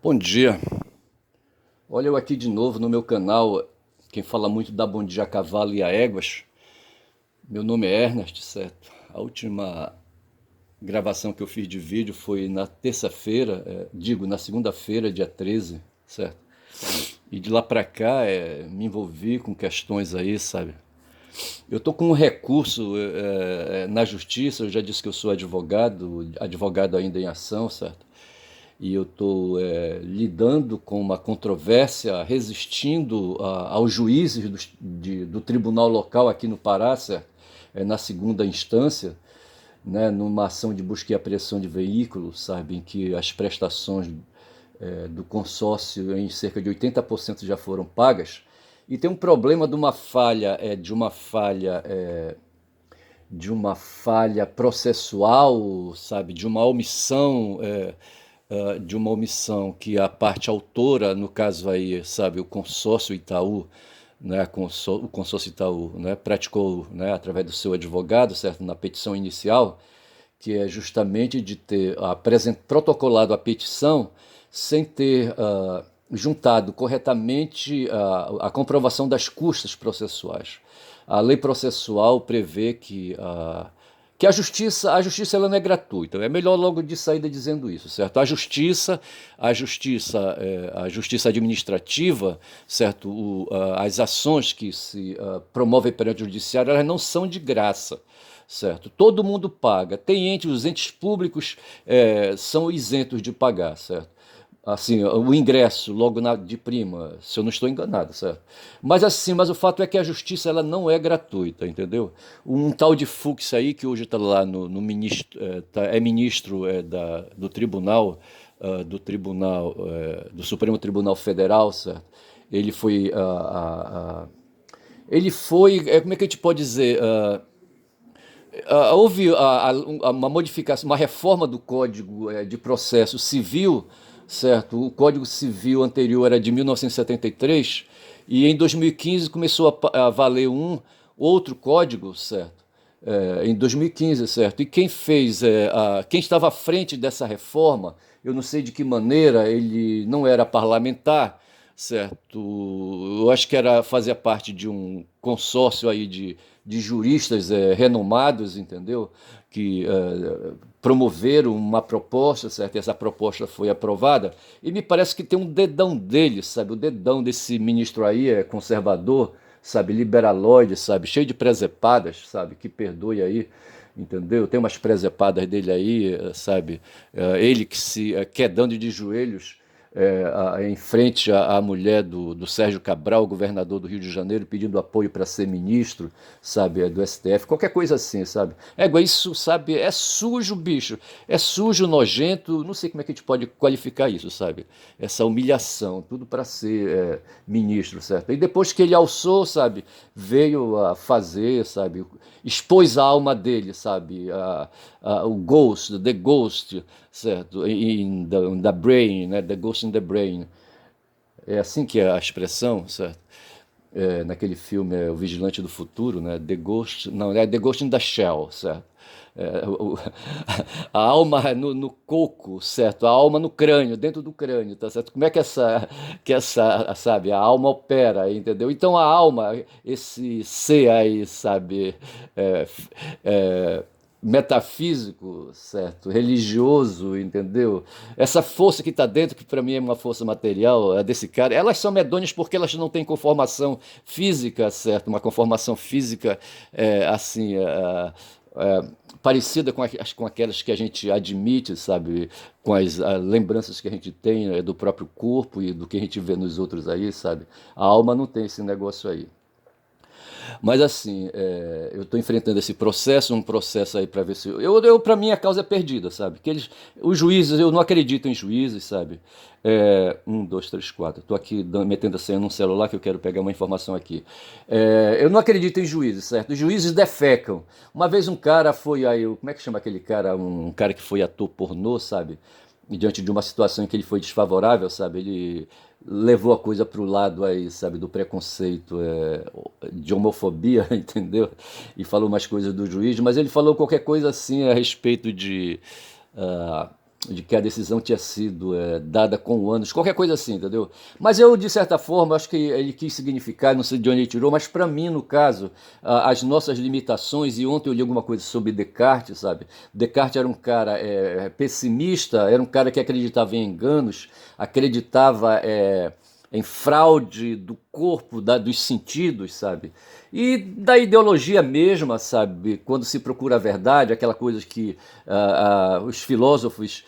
Bom dia. Olha eu aqui de novo no meu canal. Quem fala muito dá bom dia a cavalo e a éguas. Meu nome é Ernest, certo? A última gravação que eu fiz de vídeo foi na terça-feira, na segunda-feira, dia 13, certo? E de lá pra cá me envolvi com questões aí, sabe? Eu tô com um recurso na justiça. Eu já disse que eu sou advogado, advogado ainda em ação, certo? E eu estou lidando com uma controvérsia, resistindo aos juízes do tribunal local aqui no Pará, certo? Na segunda instância, né, numa ação de busca e apreensão de veículos, sabe, em que as prestações do consórcio em cerca de 80% já foram pagas. E tem um problema de uma falha processual, sabe, de uma omissão que a parte autora, no caso aí, sabe, o consórcio Itaú, né, o consórcio Itaú, né, praticou, né, através do seu advogado, certo, na petição inicial, que é justamente de ter protocolado a petição sem ter juntado corretamente a comprovação das custas processuais. A lei processual prevê que a justiça ela não é gratuita. É melhor logo de saída dizendo isso, certo? A justiça administrativa, certo? As ações que se promovem perante o judiciário, elas não são de graça, certo? Todo mundo paga. Os entes públicos são isentos de pagar, certo? Assim, o ingresso logo de prima, se eu não estou enganado, certo? Mas o fato é que a justiça ela não é gratuita, entendeu? Um tal de Fux aí que hoje está lá no ministro, é ministro do Supremo Tribunal Federal, certo? Ele foi, como é que a gente pode dizer? Houve uma modificação, uma reforma do Código de Processo Civil, certo? O Código Civil anterior era de 1973 e em 2015 começou a valer um outro código, certo? Em 2015, certo? E quem estava à frente dessa reforma, eu não sei de que maneira, ele não era parlamentar, certo? Eu acho que fazia parte de um consórcio aí de juristas renomados, entendeu? Que promoveram uma proposta, certo? E essa proposta foi aprovada. E me parece que tem um dedão dele, sabe? O dedão desse ministro aí é conservador, sabe? Liberaloide, sabe? Cheio de presepadas, sabe? Que perdoe aí. Entendeu? Tem umas presepadas dele aí, sabe? Ele que se quedando de joelhos em frente à mulher do Sérgio Cabral, governador do Rio de Janeiro, pedindo apoio para ser ministro, sabe, do STF, qualquer coisa assim, sabe? Isso, sabe, é sujo, bicho, é sujo, nojento, não sei como é que a gente pode qualificar isso, sabe? Essa humilhação, tudo para ser ministro, certo? E depois que ele alçou, sabe, veio a fazer, sabe, expôs a alma dele, sabe, o ghost, the ghost, certo, in the brain, né, the ghost in the brain, é assim que é a expressão, certo? Naquele filme O Vigilante do Futuro, né? The Ghost, não, é The Ghost in the Shell, certo? A alma no coco, certo? A alma no crânio, dentro do crânio, tá certo? Como é sabe, a alma opera, entendeu? Então a alma, esse ser aí, sabe, é, é, metafísico, certo? Religioso, entendeu? Essa força que está dentro, que para mim é uma força material, é desse cara, elas são medonhas porque elas não têm conformação física, certo? Uma conformação física assim, parecida com aquelas que a gente admite, sabe? Com as lembranças que a gente tem do próprio corpo e do que a gente vê nos outros aí, sabe? A alma não tem esse negócio aí. Mas assim, eu estou enfrentando esse processo, um processo aí para ver se. Para mim, a causa é perdida, sabe? Os juízes, eu não acredito em juízes, sabe? Um, dois, três, quatro. Estou aqui metendo a senha num celular que eu quero pegar uma informação aqui. Eu não acredito em juízes, certo? Os juízes defecam. Uma vez um cara foi aí, como é que chama aquele cara? Um cara que foi ator pornô, sabe? E diante de uma situação em que ele foi desfavorável, sabe? Ele levou a coisa para o lado aí, sabe, do preconceito, de homofobia, entendeu? E falou umas coisas do juiz, mas ele falou qualquer coisa assim a respeito de de que a decisão tinha sido dada com anos, qualquer coisa assim, entendeu? Mas eu, de certa forma, acho que ele quis significar, não sei de onde ele tirou, mas para mim, no caso, as nossas limitações, e ontem eu li alguma coisa sobre Descartes, sabe? Descartes era um cara pessimista, era um cara que acreditava em enganos, acreditava em fraude do corpo, dos sentidos, sabe? E da ideologia mesma, sabe? Quando se procura a verdade, aquela coisa que os filósofos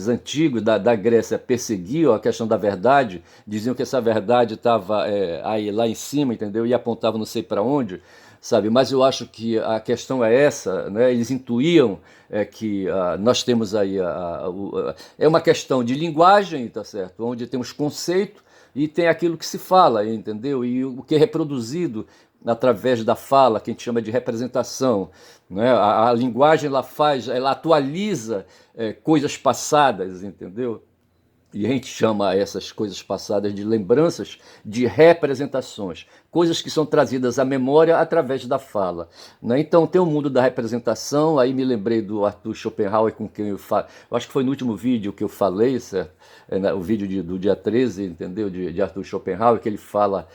antigos da Grécia perseguiam a questão da verdade, diziam que essa verdade estava aí lá em cima, entendeu? E apontavam não sei para onde, sabe? Mas eu acho que a questão é essa, né? Eles intuíam que nós temos aí é uma questão de linguagem, tá certo? Onde temos conceito e tem aquilo que se fala, entendeu? E o que é reproduzido através da fala, que a gente chama de representação, né? A linguagem ela atualiza coisas passadas, entendeu? E a gente chama essas coisas passadas de lembranças, de representações, coisas que são trazidas à memória através da fala, né? Então tem o mundo da representação, aí me lembrei do Arthur Schopenhauer, com quem eu acho que foi no último vídeo que eu falei, certo? O vídeo do dia 13, entendeu? De Arthur Schopenhauer, que ele fala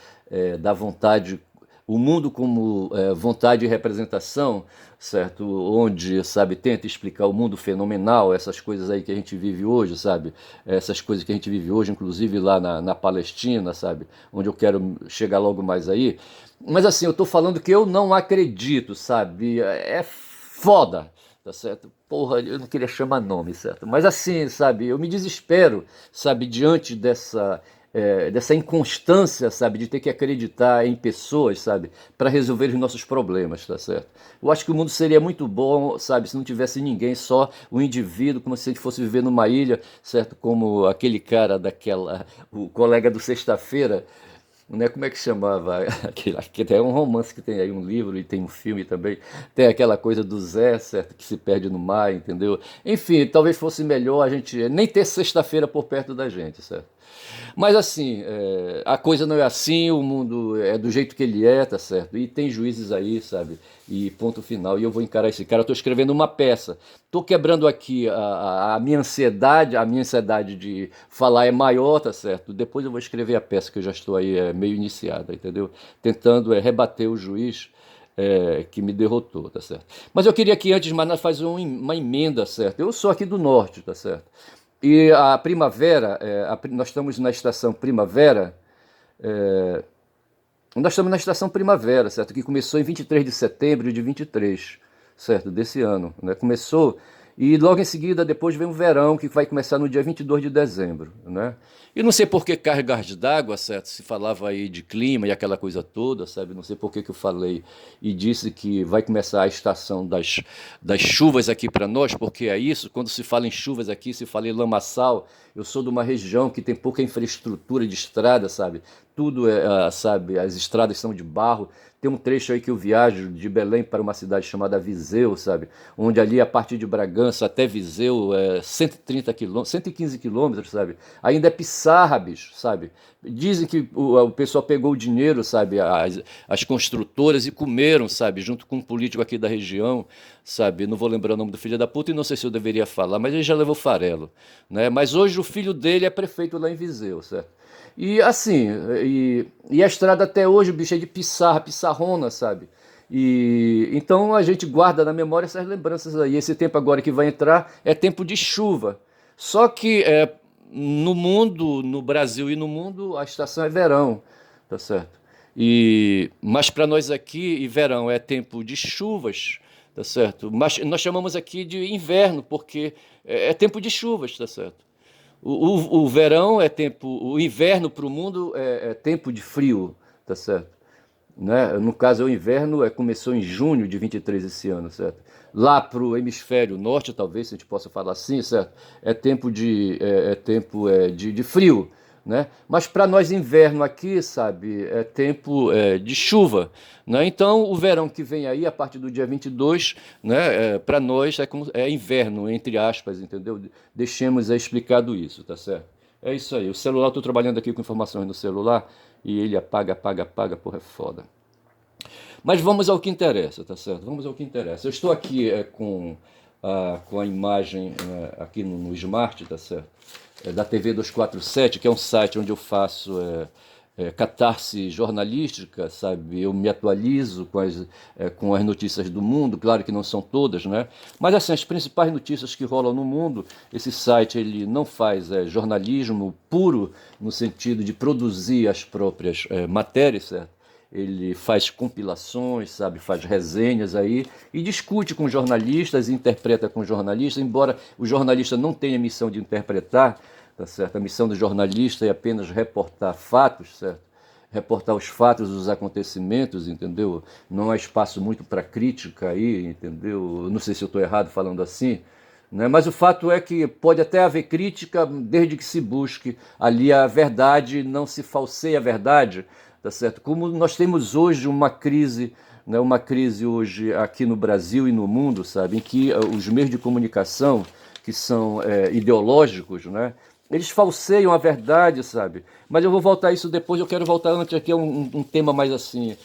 da vontade, o mundo como vontade e representação, certo? Onde, sabe, tenta explicar o mundo fenomenal, essas coisas aí que a gente vive hoje, sabe? Essas coisas que a gente vive hoje, inclusive lá na Palestina, sabe? Onde eu quero chegar logo mais aí. Mas assim, eu tô falando que eu não acredito, sabe? É foda, tá certo? Porra, eu não queria chamar nome, certo? Mas assim, sabe, eu me desespero, sabe, diante dessa inconstância, sabe, de ter que acreditar em pessoas, sabe, para resolver os nossos problemas, tá certo? Eu acho que o mundo seria muito bom, sabe, se não tivesse ninguém, só o indivíduo, como se a gente fosse viver numa ilha, certo? Como aquele cara o colega do Sexta-feira, né? Como é que chamava? Que é um romance que tem aí um livro e tem um filme também. Tem aquela coisa do Zé, certo? Que se perde no mar, entendeu? Enfim, talvez fosse melhor a gente nem ter sexta-feira por perto da gente, certo? Mas assim, a coisa não é assim, o mundo é do jeito que ele é, tá certo? E tem juízes aí, sabe? E ponto final. E eu vou encarar esse cara. Eu tô escrevendo uma peça. Tô quebrando aqui a minha ansiedade de falar é maior, tá certo? Depois eu vou escrever a peça que eu já estou aí meio iniciada, entendeu? Tentando rebater o juiz que me derrotou, tá certo? Mas eu queria que antes de mais nada fazer uma emenda, certo? Eu sou aqui do norte, tá certo? E a primavera, nós estamos na estação primavera, nós estamos na estação primavera, certo? Que começou em 23 de setembro de 23, certo? Desse ano, né? Começou e logo em seguida depois vem o verão, que vai começar no dia 22 de dezembro, né? E não sei por que cargas d'água, certo? Se falava aí de clima e aquela coisa toda, sabe? Não sei por que eu falei e disse que vai começar a estação das chuvas aqui para nós, porque é isso, quando se fala em chuvas aqui, se fala em lamaçal. Eu sou de uma região que tem pouca infraestrutura de estrada, sabe? Tudo sabe, as estradas são de barro. Tem um trecho aí que eu viajo de Belém para uma cidade chamada Viseu, sabe? Onde ali, a partir de Bragança até Viseu, 130 quilômetros, 115 quilômetros, sabe? Ainda é pissarra, bicho, sabe? Dizem que o pessoal pegou o dinheiro, sabe? As construtoras e comeram, sabe? Junto com um político aqui da região, sabe? Não vou lembrar o nome do filho da puta e não sei se eu deveria falar, mas ele já levou farelo, né? Mas hoje o filho dele é prefeito lá em Viseu, certo? E assim, e a estrada até hoje, bicho, é de pissarra, pissarrona, sabe? E então a gente guarda na memória essas lembranças aí. Esse tempo agora que vai entrar é tempo de chuva. Só que no mundo, no Brasil e no mundo, a estação é verão, tá certo? Mas para nós aqui, e verão é tempo de chuvas, tá certo? Mas nós chamamos aqui de inverno, porque é tempo de chuvas, tá certo? O verão é tempo, o inverno para o mundo é tempo de frio, tá certo? Né? No caso, o inverno começou em junho de 23 esse ano, certo? Lá para o hemisfério norte, talvez, se a gente possa falar assim, certo? É tempo de frio, né? Mas para nós, inverno aqui, sabe, é tempo de chuva, né? Então, o verão que vem aí, a partir do dia 22, né, para nós é inverno, entre aspas, entendeu? Deixemos explicado isso, tá certo? É isso aí. O celular, estou trabalhando aqui com informações no celular e ele apaga, apaga, apaga, porra, é foda. Mas vamos ao que interessa, tá certo? Vamos ao que interessa. Eu estou aqui com com a imagem aqui no Smart, tá certo? Da TV 247, que é um site onde eu faço catarse jornalística, sabe? Eu me atualizo com as notícias do mundo, claro que não são todas, né? Mas assim, as principais notícias que rolam no mundo, esse site ele não faz jornalismo puro no sentido de produzir as próprias matérias, certo? Ele faz compilações, sabe, faz resenhas aí e discute com jornalistas, interpreta com jornalistas, embora o jornalista não tenha missão de interpretar, tá certo? A missão do jornalista é apenas reportar fatos, certo? Reportar os fatos, os acontecimentos, entendeu? Não há espaço muito para crítica aí, entendeu? Não sei se eu estou errado falando assim, né? Mas o fato é que pode até haver crítica desde que se busque ali a verdade, não se falseie a verdade, tá certo? Como nós temos hoje uma crise, né? Uma crise hoje aqui no Brasil e no mundo, sabe? Em que os meios de comunicação que são ideológicos, né? Eles falseiam a verdade, sabe? Mas eu vou voltar a isso depois. Eu quero voltar antes aqui a um tema mais assim,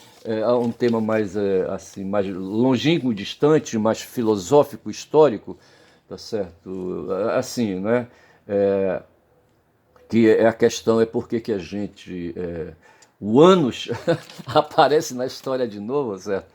a um tema mais assim, mais longínquo, distante, mais filosófico, histórico, tá certo? Assim, né? É, que é a questão é por que a gente o ânus aparece na história de novo, certo?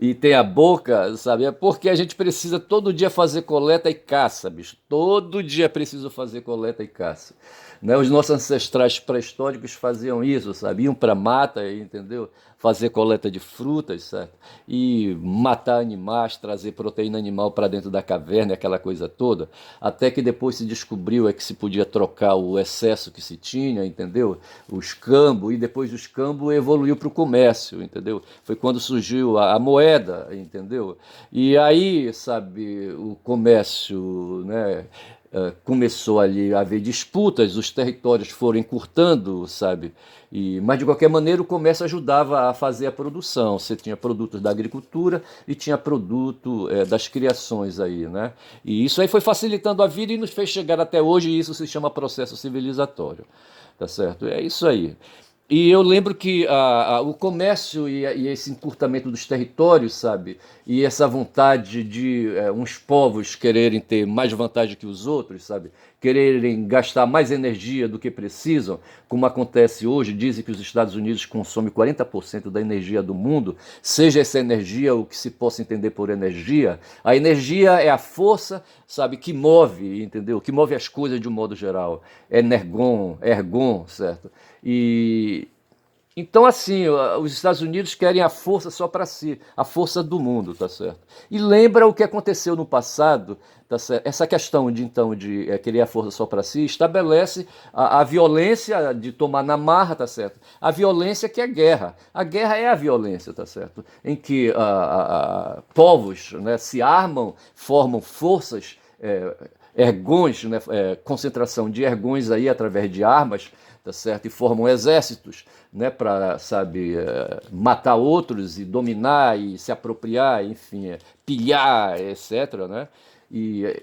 E tem a boca, sabe? É porque a gente precisa todo dia fazer coleta e caça, bicho. Todo dia é preciso fazer coleta e caça. Né? Os nossos ancestrais pré-históricos faziam isso, sabe? Iam para mata, entendeu? Fazer coleta de frutas, certo? E matar animais, trazer proteína animal para dentro da caverna, aquela coisa toda. Até que depois se descobriu que se podia trocar o excesso que se tinha, entendeu? O escambo, e depois do escambo evoluiu para o comércio, entendeu? Foi quando surgiu a moeda, entendeu? E aí, sabe, o comércio, né? Começou ali a haver disputas, os territórios foram encurtando, sabe? Mas de qualquer maneira o comércio ajudava a fazer a produção. Você tinha produtos da agricultura e tinha produto das criações aí, né? E isso aí foi facilitando a vida e nos fez chegar até hoje, e isso se chama processo civilizatório, tá certo? É isso aí. E eu lembro que o comércio e esse encurtamento dos territórios, sabe? E essa vontade de uns povos quererem ter mais vantagem que os outros, sabe? Quererem gastar mais energia do que precisam, como acontece hoje, dizem que os Estados Unidos consomem 40% da energia do mundo, seja essa energia o que se possa entender por energia. A energia é a força, sabe, que move, entendeu? Que move as coisas de um modo geral. Energon, ergon, certo? E então, assim, os Estados Unidos querem a força só para si, a força do mundo, tá certo? E lembra o que aconteceu no passado, tá certo? Essa questão de, então, de querer a força só para si, estabelece a violência de tomar na marra, tá certo? A violência que é guerra. A guerra é a violência, tá certo? Em que povos, né, se armam, formam forças, ergões, né, concentração de ergões aí através de armas, tá certo? E formam exércitos, né, para, sabe, matar outros e dominar e se apropriar, enfim, pilhar, etc, né? E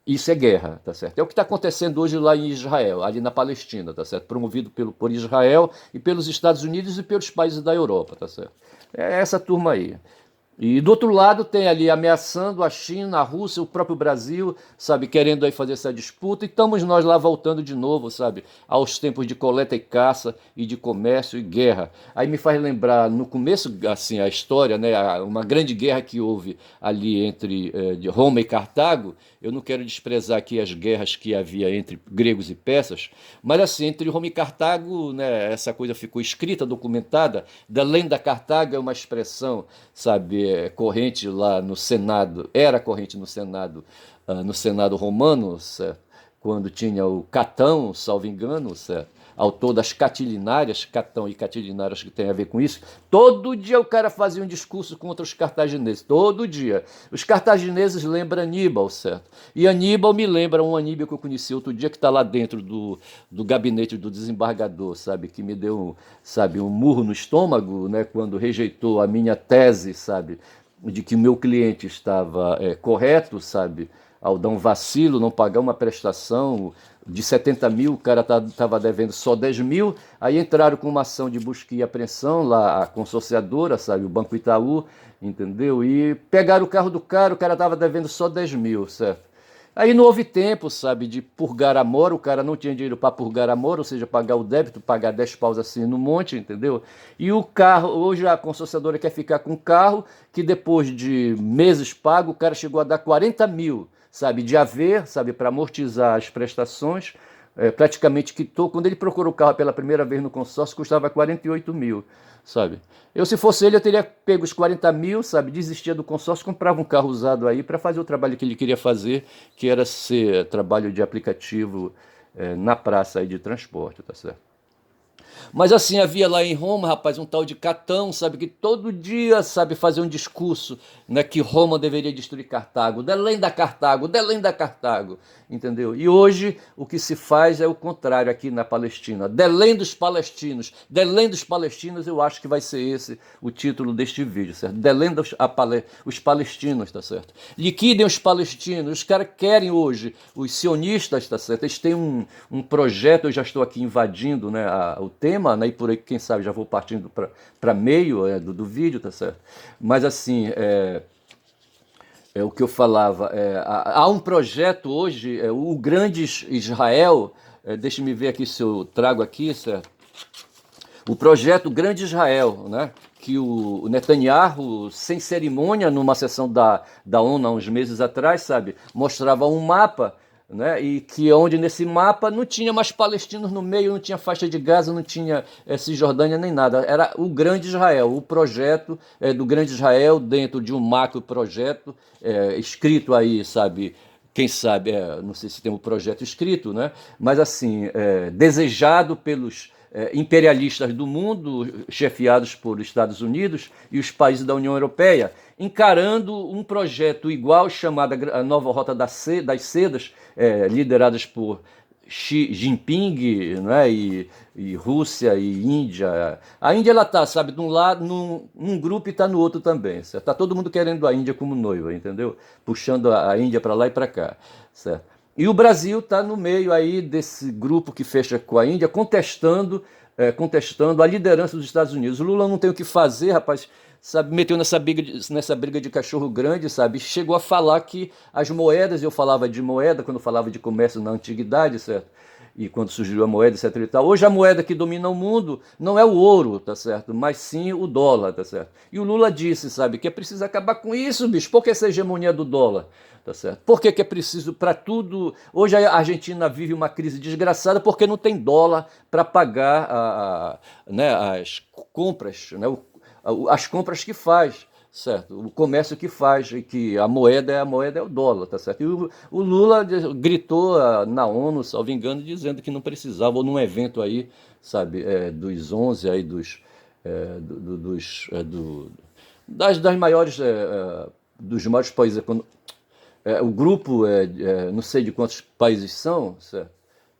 isso é guerra, tá certo? É o que está acontecendo hoje lá em Israel, ali na Palestina, tá certo? Promovido por Israel e pelos Estados Unidos e pelos países da Europa, tá certo? É essa turma aí. E do outro lado tem ali ameaçando a China, a Rússia, o próprio Brasil, sabe, querendo aí fazer essa disputa, e estamos nós lá voltando de novo, sabe, aos tempos de coleta e caça e de comércio e guerra. Aí me faz lembrar, no começo, assim, a história, né, uma grande guerra que houve ali entre de Roma e Cartago. Eu não quero desprezar aqui as guerras que havia entre gregos e persas, mas assim, entre Roma e Cartago, né, essa coisa ficou escrita, documentada. Da lenda Cartago é uma expressão, sabe, corrente lá no Senado, era corrente no Senado romano, certo? Quando tinha o Catão, salvo engano, certo? Autor das Catilinárias, Catão e Catilinárias, que tem a ver com isso. Todo dia o cara fazia um discurso contra os cartagineses, todo dia. Os cartagineses lembram Aníbal, certo? E Aníbal me lembra um Aníbal que eu conheci outro dia, que está lá dentro do gabinete do desembargador, sabe? Que me deu, sabe, um murro no estômago, né? Quando rejeitou a minha tese, sabe? De que o meu cliente estava correto, sabe? ao dar um vacilo, não pagar uma prestação de 70 mil, o cara estava devendo só 10 mil, aí entraram com uma ação de busca e apreensão, lá a consorciadora, sabe, o Banco Itaú, entendeu? E pegaram o carro do cara, o cara estava devendo só 10 mil, certo? Aí não houve tempo, sabe, de purgar a mora, o cara não tinha dinheiro para purgar a mora, ou seja, pagar o débito, pagar 10 paus assim no monte, entendeu? E o carro, hoje a consorciadora quer ficar com o carro, que depois de meses pago, o cara chegou a dar 40 mil, sabe, de haver, sabe, para amortizar as prestações, praticamente quitou. Quando ele procurou o carro pela primeira vez no consórcio, custava 48 mil, sabe? Eu, se fosse ele, eu teria pego os 40 mil, sabe, desistia do consórcio, comprava um carro usado aí para fazer o trabalho que ele queria fazer, que era ser trabalho de aplicativo na praça aí de transporte, tá certo? Mas assim, havia lá em Roma, rapaz, um tal de Catão, sabe, que todo dia, sabe, fazer um discurso, né, que Roma deveria destruir Cartago, delém da Cartago, delém da Cartago, entendeu? E hoje o que se faz é o contrário aqui na Palestina, delém dos palestinos, eu acho que vai ser esse o título deste vídeo, certo? Delém os palestinos, tá certo? Liquidem os palestinos, os caras querem hoje, os sionistas, tá certo? Eles têm um projeto, eu já estou aqui invadindo, né, o tema, né, e por aí, quem sabe, já vou partindo para meio do vídeo, tá certo? Mas assim, o que eu falava, há um projeto hoje, o Grande Israel, deixa-me ver aqui se eu trago aqui, certo? O projeto Grande Israel, né? Que o Netanyahu, sem cerimônia, numa sessão da ONU há uns meses atrás, sabe, mostrava um mapa, né? E que onde nesse mapa não tinha mais palestinos no meio, não tinha faixa de Gaza, não tinha Cisjordânia nem nada. Era o Grande Israel, o projeto do Grande Israel dentro de um macro projeto escrito aí, sabe, quem sabe, não sei se tem um projeto escrito, né? Mas assim, desejado pelos imperialistas do mundo, chefiados por Estados Unidos e os países da União Europeia, encarando um projeto igual chamado a Nova Rota das Sedas, lideradas por Xi Jinping, né, e Rússia e Índia. A Índia, ela tá, sabe, de um lado, num grupo e tá no outro também, certo? Tá todo mundo querendo a Índia como noiva, entendeu? Puxando a Índia para lá e para cá, certo? E o Brasil está no meio aí desse grupo que fecha com a Índia, contestando a liderança dos Estados Unidos. O Lula não tem o que fazer, rapaz, sabe, meteu nessa briga de cachorro grande, sabe? Chegou a falar que as moedas, eu falava de moeda quando falava de comércio na antiguidade, certo? E quando surgiu a moeda, etc e tal. Hoje a moeda que domina o mundo não é o ouro, tá certo? Mas sim o dólar, tá certo? E o Lula disse, sabe, que é preciso acabar com isso, bicho. Por que essa hegemonia do dólar? Tá certo? Por que é preciso para tudo? Hoje a Argentina vive uma crise desgraçada porque não tem dólar para pagar né, as compras, né, as compras que faz, certo? O comércio que faz, e que a moeda é o dólar, tá certo? E o Lula gritou na ONU, salvo engano, dizendo que não precisava, ou num evento aí, sabe, dos 11 aí das maiores dos maiores países econômicos. O grupo, não sei de quantos países são, certo?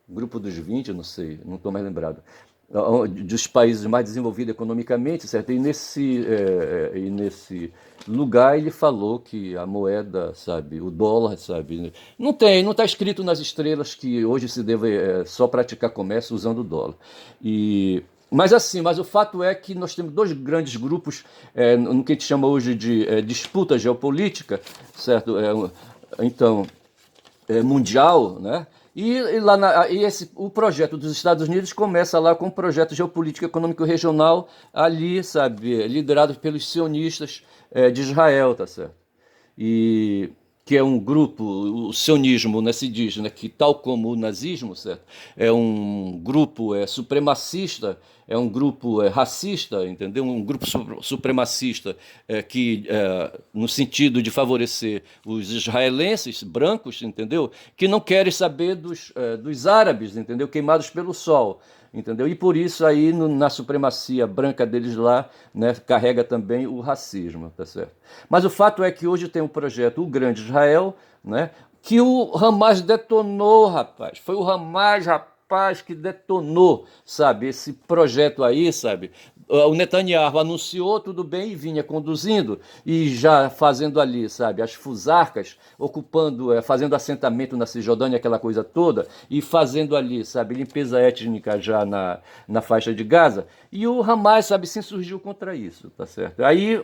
O grupo dos 20, não sei, não estou mais lembrado. Dos países mais desenvolvidos economicamente, certo? E nesse lugar ele falou que a moeda, sabe, o dólar, sabe, não está escrito nas estrelas que hoje se deve só praticar comércio usando o dólar. Mas o fato é que nós temos dois grandes grupos no que a gente chama hoje de disputa geopolítica, certo? Então, mundial, né? O projeto dos Estados Unidos começa lá com um projeto geopolítico econômico regional ali, sabe, liderado pelos sionistas de Israel, tá certo? E que é um grupo, o sionismo, né, se diz, né, que tal como o nazismo, certo? É um grupo supremacista, é um grupo racista, entendeu? Um grupo supremacista que, no sentido de favorecer os israelenses brancos, entendeu? Que não querem saber dos árabes, entendeu? Queimados pelo sol. Entendeu? E por isso aí na supremacia branca deles lá, né, carrega também o racismo, tá certo? Mas o fato é que hoje tem um projeto, o Grande Israel, né, que o Hamas detonou, rapaz. Foi o Hamas, rapaz, que detonou, sabe, esse projeto aí, sabe? o Netanyahu anunciou, tudo bem, e vinha conduzindo, e já fazendo ali, sabe, as fusarcas, ocupando, fazendo assentamento na Cisjordânia, aquela coisa toda, e fazendo ali, sabe, limpeza étnica já na faixa de Gaza, e o Hamas, sabe, se insurgiu contra isso, tá certo? Aí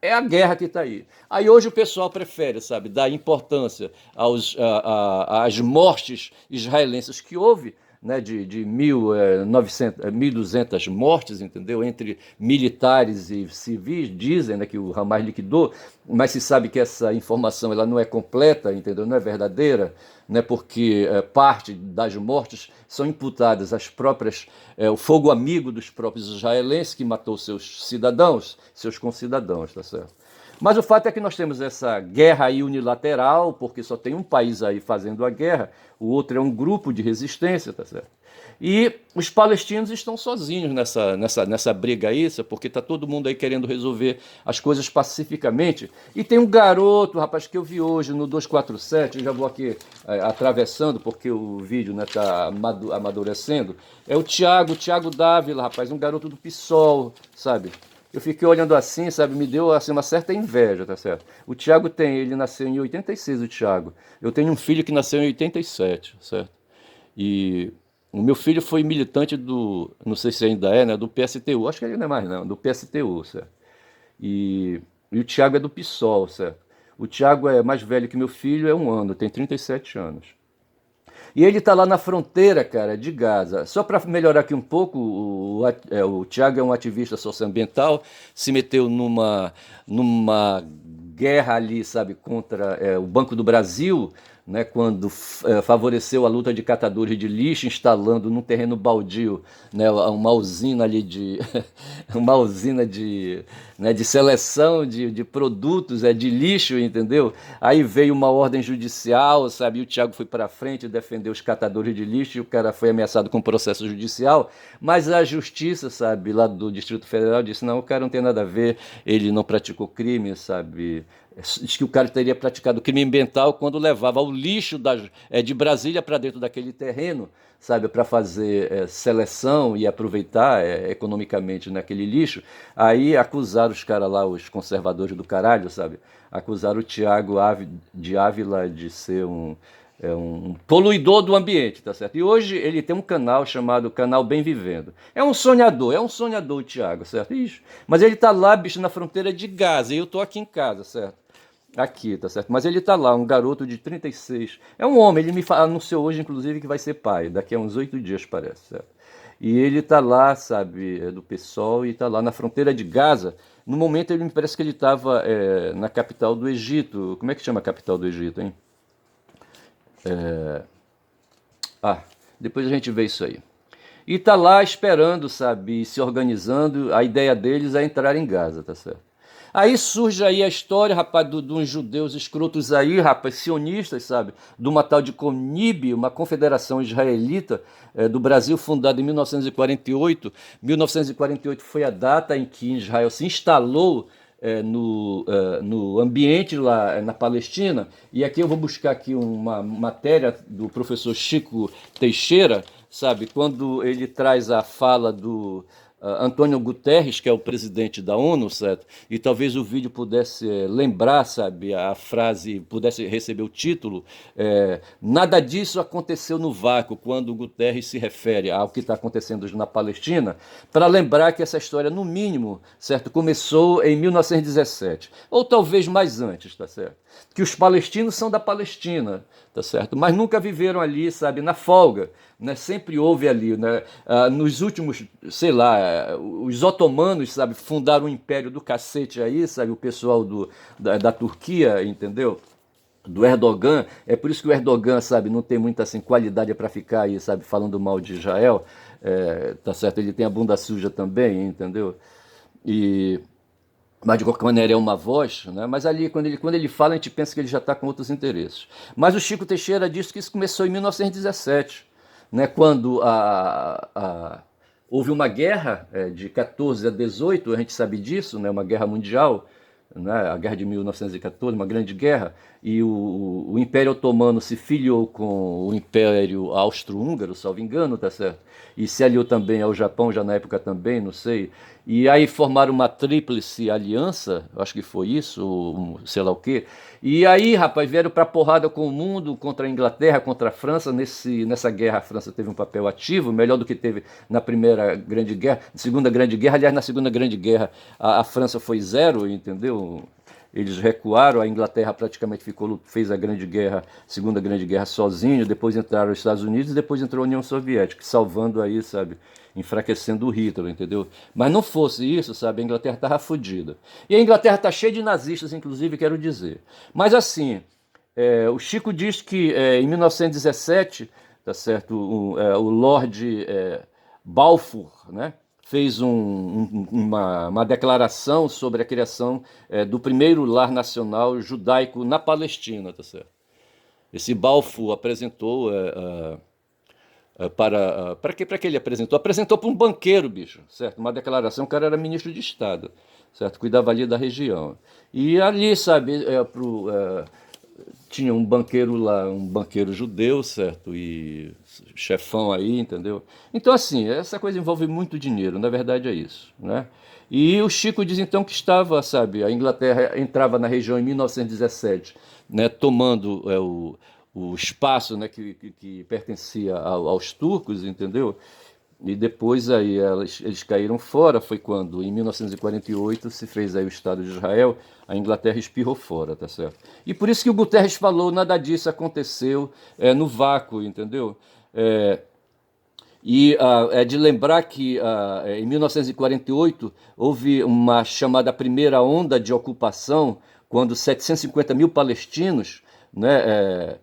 é a guerra que está aí. Aí hoje o pessoal prefere, sabe, dar importância às mortes israelenses que houve, né, de 1.200 mortes, entendeu? Entre militares e civis, dizem, né, que o Hamas liquidou, mas se sabe que essa informação ela não é completa, entendeu? Não é verdadeira, né, porque parte das mortes são imputadas às próprias, o fogo amigo dos próprios israelenses que matou seus cidadãos, seus concidadãos, tá certo? Mas o fato é que nós temos essa guerra aí unilateral, porque só tem um país aí fazendo a guerra, o outro é um grupo de resistência, tá certo? E os palestinos estão sozinhos nessa briga aí, porque está todo mundo aí querendo resolver as coisas pacificamente. E tem um garoto, rapaz, que eu vi hoje no 247, eu já vou aqui atravessando, porque o vídeo está amadurecendo. É o Thiago Dávila, rapaz, um garoto do PSOL, sabe? Eu fiquei olhando assim, sabe, me deu assim, uma certa inveja, tá certo? O Thiago ele nasceu em 86, o Thiago. Eu tenho um filho que nasceu em 87, certo? E o meu filho foi militante não sei se ainda é, né, do PSTU, acho que ele não é mais não, do PSTU, certo? E o Thiago é do PSOL, certo? O Thiago é mais velho que meu filho, é um ano, tem 37 anos. E ele está lá na fronteira, cara, de Gaza. Só para melhorar aqui um pouco, o Thiago é um ativista socioambiental, se meteu numa guerra ali, sabe, contra o Banco do Brasil, né, quando favoreceu a luta de catadores de lixo, instalando num terreno baldio, né, uma usina ali uma usina né, de seleção de produtos, de lixo, entendeu? Aí veio uma ordem judicial, sabe? E o Thiago foi para frente defender os catadores de lixo e o cara foi ameaçado com processo judicial, mas a justiça, sabe, lá do Distrito Federal disse, não, o cara não tem nada a ver, ele não praticou crime, sabe? Diz que o cara teria praticado crime ambiental quando levava o lixo de Brasília para dentro daquele terreno, sabe, para fazer seleção e aproveitar economicamente naquele lixo. Aí acusaram os caras lá, os conservadores do caralho, sabe, acusaram o Thiago de Ávila de ser um poluidor do ambiente, tá certo? E hoje ele tem um canal chamado Canal Bem Vivendo. É um sonhador o Thiago, certo? Isso. Mas ele tá lá, bicho, na fronteira de Gaza, e eu tô aqui em casa, certo? Aqui, tá certo? Mas ele tá lá, um garoto de 36. É um homem, ele anunciou hoje, inclusive, que vai ser pai, daqui a uns 8 dias, parece, certo? E ele tá lá, sabe, do PSOL, e tá lá na fronteira de Gaza. No momento, ele me parece que ele estava na capital do Egito. Como é que chama a capital do Egito, hein? Ah, depois a gente vê isso aí. E tá lá esperando, sabe, se organizando. A ideia deles é entrar em Gaza, tá certo? Aí surge aí a história, rapaz, de uns judeus escrotos aí, rapaz, sionistas, sabe? De uma tal de CONIB, uma confederação israelita do Brasil, fundada em 1948. 1948 foi a data em que Israel se instalou no ambiente lá na Palestina. E aqui eu vou buscar aqui uma matéria do professor Chico Teixeira, sabe? Quando ele traz a fala do Antônio Guterres, que é o presidente da ONU, certo? E talvez o vídeo pudesse lembrar, sabe, a frase, pudesse receber o título, nada disso aconteceu no vácuo, quando o Guterres se refere ao que está acontecendo na Palestina, para lembrar que essa história, no mínimo, certo, começou em 1917, ou talvez mais antes, tá certo? Que os palestinos são da Palestina, tá certo? Mas nunca viveram ali, sabe, na folga, né? Sempre houve ali, né? Nos últimos, sei lá, os otomanos, sabe, fundaram um império do cacete aí, sabe, o pessoal da Turquia, entendeu? Do Erdogan, é por isso que o Erdogan, sabe, não tem muita assim, qualidade para ficar aí, sabe, falando mal de Israel, tá certo? Ele tem a bunda suja também, entendeu? E mas de qualquer maneira é uma voz, né? Mas ali, quando ele fala, a gente pensa que ele já está com outros interesses. Mas o Chico Teixeira disse que isso começou em 1917, né? Quando houve uma guerra de 14 a 18, a gente sabe disso, né? Uma guerra mundial, né? A guerra de 1914, uma grande guerra, e o Império Otomano se filiou com o Império Austro-Húngaro, salvo engano, tá certo? E se aliou também ao Japão, já na época também, não sei. E aí formaram uma tríplice aliança, acho que foi isso, ou sei lá o quê. E aí, rapaz, vieram para porrada com o mundo, contra a Inglaterra, contra a França. Nessa guerra, a França teve um papel ativo, melhor do que teve na Primeira Grande Guerra, Segunda Grande Guerra. Aliás, na Segunda Grande Guerra, a França foi zero, entendeu? Eles recuaram, a Inglaterra praticamente fez a Grande Guerra, Segunda Grande Guerra sozinho, depois entraram os Estados Unidos e depois entrou a União Soviética, salvando aí, sabe, enfraquecendo o Hitler, entendeu? Mas não fosse isso, sabe, a Inglaterra estava fodida. E a Inglaterra está cheia de nazistas, inclusive, quero dizer. Mas assim, o Chico diz que em 1917, tá certo, o Lord Balfour, né, fez uma declaração sobre a criação do primeiro lar nacional judaico na Palestina, tá certo? Esse Balfour apresentou para que ele apresentou? Apresentou para um banqueiro, bicho, certo? Uma declaração, o cara era ministro de Estado, certo? Cuidava ali da região. E ali, sabe, tinha um banqueiro lá, um banqueiro judeu, certo? E chefão aí, entendeu? Então, assim, essa coisa envolve muito dinheiro, na verdade é isso, né? E o Chico diz então que estava, sabe, a Inglaterra entrava na região em 1917, né, tomando o espaço, né, que pertencia aos turcos, entendeu? E depois aí eles caíram fora, foi quando, em 1948, se fez aí o Estado de Israel, a Inglaterra espirrou fora, tá certo? E por isso que o Guterres falou, nada disso aconteceu no vácuo, entendeu? É de lembrar que em 1948 houve uma chamada primeira onda de ocupação, quando 750 mil palestinos, né,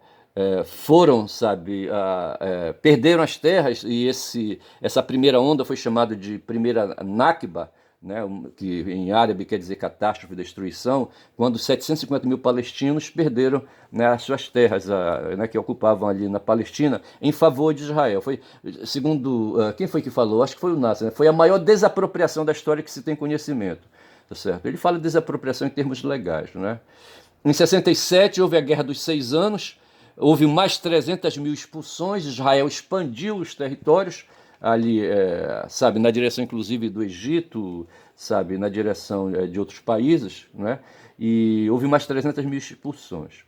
foram, sabe, perderam as terras, e essa primeira onda foi chamada de primeira Nakba, né, que em árabe quer dizer catástrofe, destruição, quando 750 mil palestinos perderam, né, as suas terras, né, que ocupavam ali na Palestina, em favor de Israel. Foi, segundo, quem foi que falou? Acho que foi o Nasser, né? Foi a maior desapropriação da história que se tem conhecimento. Tá certo? Ele fala de desapropriação em termos legais. Né? Em 67 houve a Guerra dos 6 Anos, houve mais 300 mil expulsões, Israel expandiu os territórios, ali, sabe, na direção inclusive do Egito, sabe, na direção de outros países, né? E houve mais 300 mil expulsões.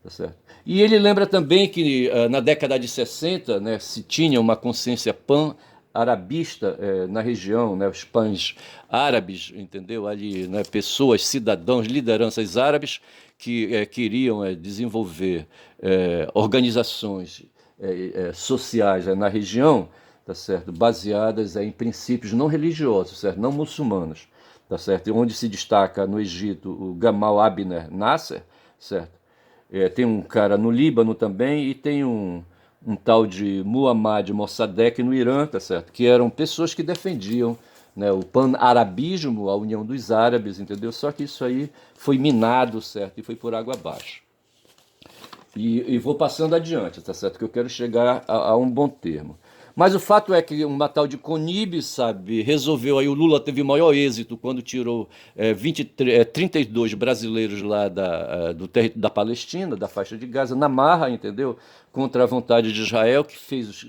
Tá certo? E ele lembra também que na década de 60, né, se tinha uma consciência pan-arabista na região, né, os pães árabes, entendeu? Ali, né, pessoas, cidadãos, lideranças árabes que queriam desenvolver organizações sociais na região, tá certo? Baseadas em princípios não religiosos, certo? Não muçulmanos, tá certo? Onde se destaca no Egito o Gamal Abner Nasser, certo? Tem um cara no Líbano também e tem um tal de Muhammad Mossadegh no Irã, tá certo? Que eram pessoas que defendiam, né, o pan-arabismo, a união dos árabes, entendeu? Só que isso aí foi minado, certo? E foi por água abaixo. E vou passando adiante, tá certo? Que eu quero chegar a um bom termo. Mas o fato é que uma tal de Conib, sabe, resolveu aí, o Lula teve maior êxito quando tirou 32 brasileiros lá da Palestina, da faixa de Gaza, na marra, entendeu? Contra a vontade de Israel, que fez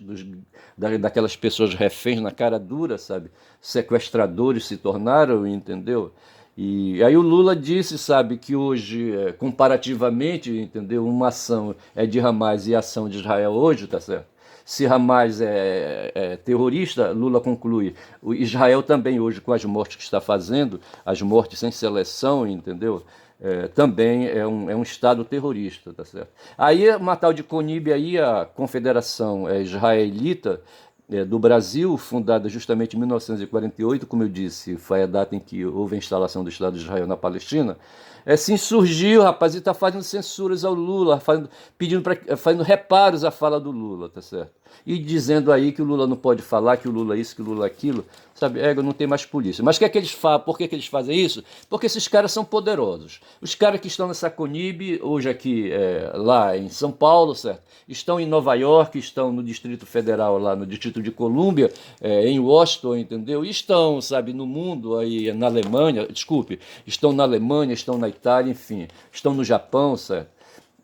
daquelas pessoas reféns na cara dura, sabe? Sequestradores se tornaram, entendeu? E aí o Lula disse, sabe, que hoje, comparativamente, entendeu, uma ação de Hamas e a ação de Israel hoje, tá certo? Se Hamas é terrorista, Lula conclui, o Israel também hoje, com as mortes que está fazendo, as mortes sem seleção, entendeu? Também é um Estado terrorista, tá certo? Aí uma tal de Conib aí, a Confederação Israelita do Brasil, fundada justamente em 1948, como eu disse, foi a data em que houve a instalação do Estado de Israel na Palestina, se insurgiu, rapaz, e está fazendo censuras ao Lula, fazendo reparos à fala do Lula, tá certo? E dizendo aí que o Lula não pode falar, que o Lula é isso, que o Lula é aquilo, sabe? Não tem mais polícia. Mas por que eles fazem isso? Porque esses caras são poderosos. Os caras que estão nessa Conib, hoje aqui, lá em São Paulo, certo? Estão em Nova York, estão no Distrito Federal, lá no Distrito de Colômbia, em Washington, entendeu? E estão, sabe, no mundo, aí na Alemanha, desculpe, estão na Alemanha, estão na Itália, enfim, estão no Japão, certo?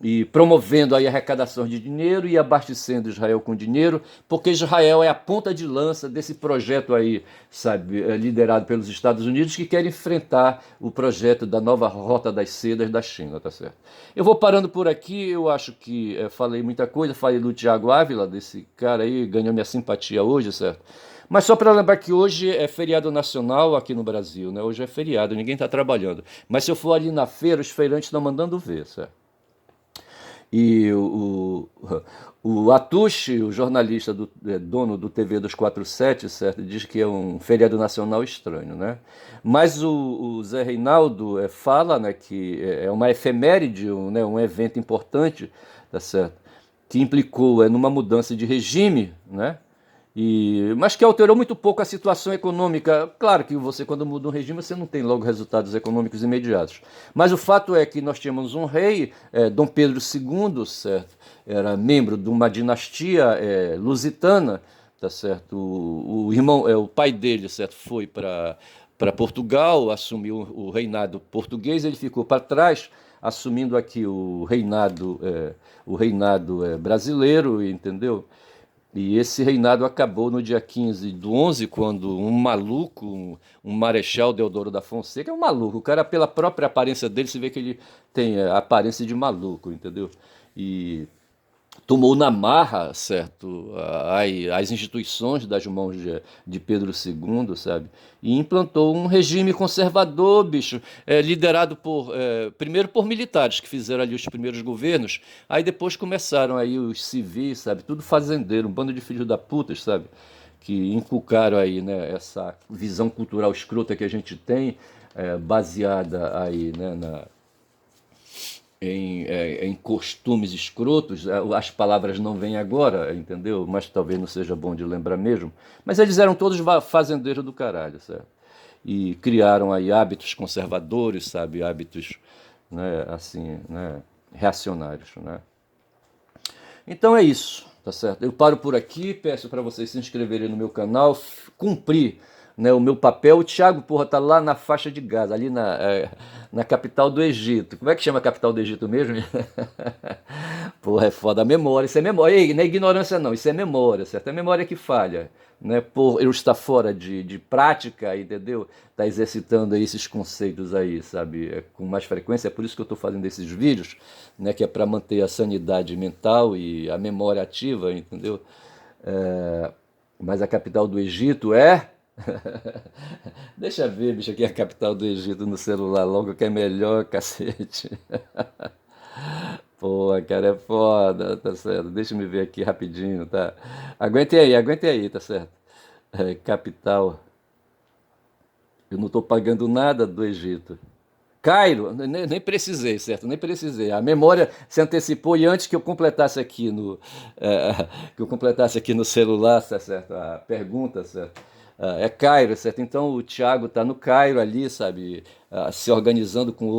e promovendo aí arrecadação de dinheiro e abastecendo Israel com dinheiro, porque Israel é a ponta de lança desse projeto aí, sabe, liderado pelos Estados Unidos, que quer enfrentar o projeto da nova Rota das Sedas da China, tá certo? Eu vou parando por aqui, eu acho que falei muita coisa, falei do Tiago Ávila, desse cara aí, ganhou minha simpatia hoje, certo? Mas só para lembrar que hoje é feriado nacional aqui no Brasil, né? Hoje é feriado, ninguém está trabalhando. Mas se eu for ali na feira, os feirantes estão mandando ver, certo? E o Atushi, o jornalista dono do TV 247, certo, diz que é um feriado nacional estranho, né? Mas o Zé Reinaldo fala, né, que é uma efeméride, né, um evento importante, tá certo? Que implicou numa mudança de regime, né? Mas que alterou muito pouco a situação econômica. Claro que você, quando muda um regime, você não tem logo resultados econômicos imediatos. Mas o fato é que nós tínhamos um rei, Dom Pedro II, certo? Era membro de uma dinastia lusitana, tá certo? O irmão, o pai dele, certo, foi para Portugal, assumiu o reinado português, ele ficou para trás, assumindo aqui o reinado brasileiro, entendeu? E esse reinado acabou no dia 15 do 11, quando um maluco, um marechal Deodoro da Fonseca, é um maluco, o cara pela própria aparência dele, se vê que ele tem a aparência de maluco, entendeu? E tomou na marra, certo, as instituições das mãos de Pedro II, sabe? E implantou um regime conservador, bicho, liderado primeiro por militares que fizeram ali os primeiros governos, aí depois começaram aí os civis, sabe? Tudo fazendeiro, um bando de filhos da puta, sabe? Que inculcaram aí, né, essa visão cultural escrota que a gente tem, baseada aí, né, em costumes escrotos, as palavras não vêm agora, entendeu? Mas talvez não seja bom de lembrar mesmo. Mas eles eram todos fazendeiros do caralho, certo? E criaram aí hábitos conservadores, sabe? Hábitos, né, assim, né, reacionários, né? Então é isso, tá certo? Eu paro por aqui, peço para vocês se inscreverem no meu canal, cumprir, né, o meu papel. O Thiago, porra, tá lá na faixa de Gaza, ali na capital do Egito. Como é que chama a capital do Egito mesmo? Porra, é foda a memória, isso é memória. Ei, não é ignorância não, isso é memória, certo? É memória que falha, né? Por eu estar fora de prática, entendeu? Tá exercitando aí esses conceitos aí, sabe? Com mais frequência, é por isso que eu estou fazendo esses vídeos, né? Que é para manter a sanidade mental e a memória ativa, entendeu? Mas a capital do Egito é... Deixa eu ver, bicho, aqui é a capital do Egito no celular logo, que é melhor, cacete. Pô, cara, é foda, tá certo. Deixa eu me ver aqui rapidinho, tá? Aguente aí, tá certo. Capital. Eu não tô pagando nada do Egito. Cairo, nem precisei, certo? Nem precisei. A memória se antecipou e antes que eu completasse aqui que eu completasse aqui no celular, certo? A pergunta, certo? É Cairo, certo? Então o Thiago está no Cairo ali, sabe? Se organizando com